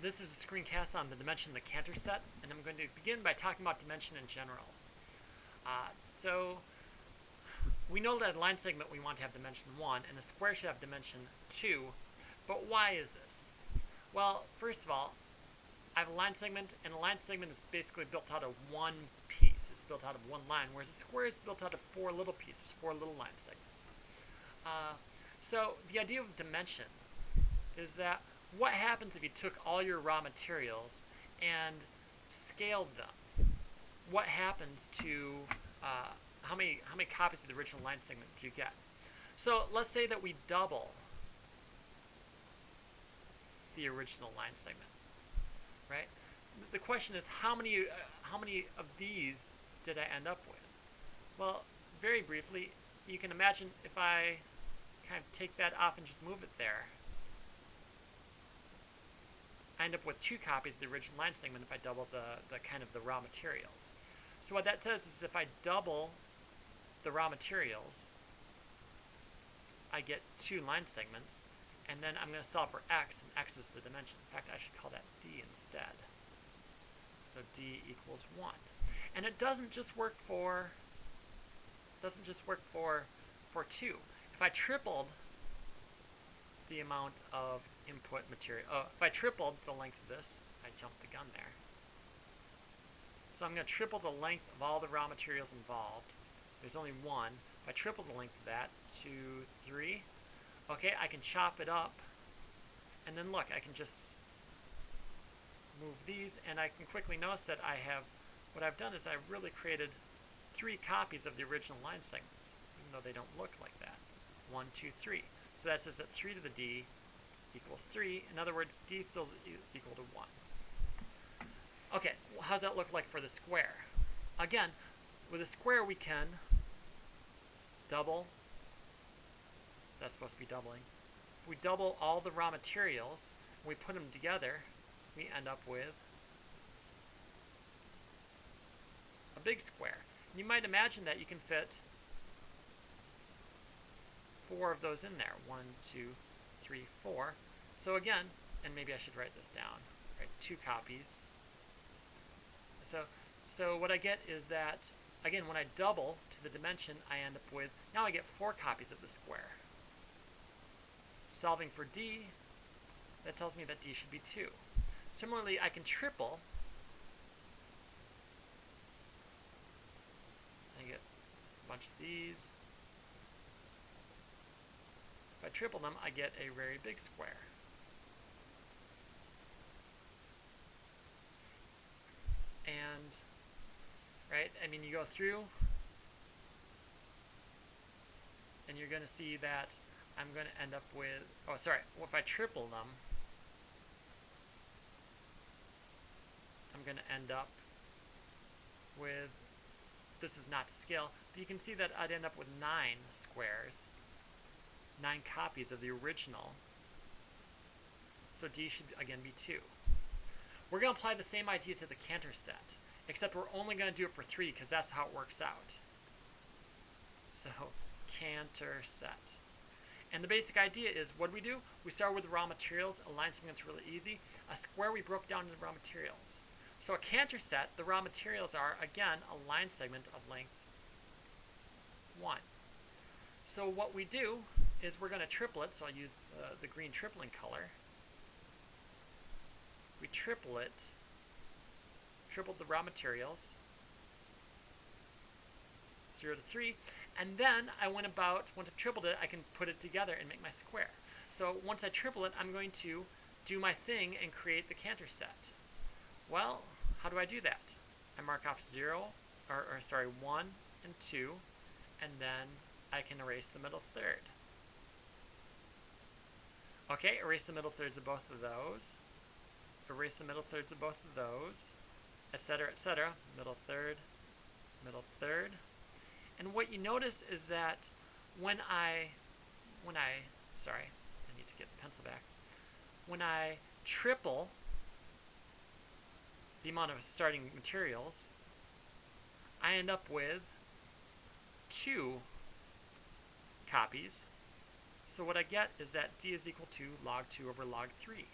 This is a screencast on the dimension of the Cantor set, and I'm going to begin by talking about dimension in general. So we know that a line segment we want to have dimension 1, and a square should have dimension 2, but why is this? Well, first of all, I have a line segment, and a line segment is basically built out of one piece. It's built out of one line, whereas a square is built out of 4 little pieces, 4 little line segments. So the idea of dimension is that what happens if you took all your raw materials and scaled them? What happens to how many copies of the original line segment do you get? So let's say that we double the original line segment, right? The question is how many of these did I end up with? Well, very briefly, you can imagine if I kind of take that off and just move it there, I end up with 2 copies of the original line segment if I double the kind of the raw materials. So what that says is if I double the raw materials, I get 2 line segments, and then I'm going to solve for x, and x is the dimension. In fact, I should call that d instead. So d equals 1. And it doesn't just work for 2. If I tripled the amount of input material, if I tripled the length of this, I jumped the gun there. So I'm going to triple the length of all the raw materials involved. There's only 1. If I triple the length of that, 2, 3. Okay, I can chop it up, and then look, I can just move these, and I can quickly notice that what I've done is I've really created 3 copies of the original line segment, even though they don't look like that. 1, 2, 3. So that says that 3 to the d equals 3. In other words, d still is equal to 1. Okay, well, how does that look like for the square? Again, with a square we can double. That's supposed to be doubling. If we double all the raw materials and we put them together, we end up with a big square. And you might imagine that you can fit 4 of those in there. 1, 2, 3, 4. So again, and maybe I should write this down, right? 2 copies. So what I get is that, again, when I double to the dimension, I end up with, now I get 4 copies of the square. Solving for d, that tells me that d should be 2. Similarly, I can triple. I get a bunch of these. If I triple them, I get a very big square. And, right, I mean, you go through, and you're going to see that I'm going to end up with, oh, sorry, well, if I triple them, I'm going to end up with, this is not to scale, but you can see that I'd end up with 9 squares, 9 copies of the original. So d should, again, be 2. We're going to apply the same idea to the Cantor set, except we're only going to do it for 3 because that's how it works out. So, Cantor set. And the basic idea is, what do? We start with the raw materials. A line segment's really easy. A square we broke down into raw materials. So a Cantor set, the raw materials are, again, a line segment of length 1. So what we do is we're going to triple it. So I'll use the green tripling color. We triple it, tripled the raw materials, 0 to 3, and then once I've tripled it, I can put it together and make my square. So once I triple it, I'm going to do my thing and create the Cantor set. Well, how do I do that? I mark off 1 and 2, and then I can erase the middle third. Okay, erase the middle thirds of both of those. Erase the middle thirds of both of those, etc., etc. Middle third, and what you notice is that when I need to get the pencil back. When I triple the amount of starting materials, I end up with 2 copies. So what I get is that d is equal to log 2 over log 3.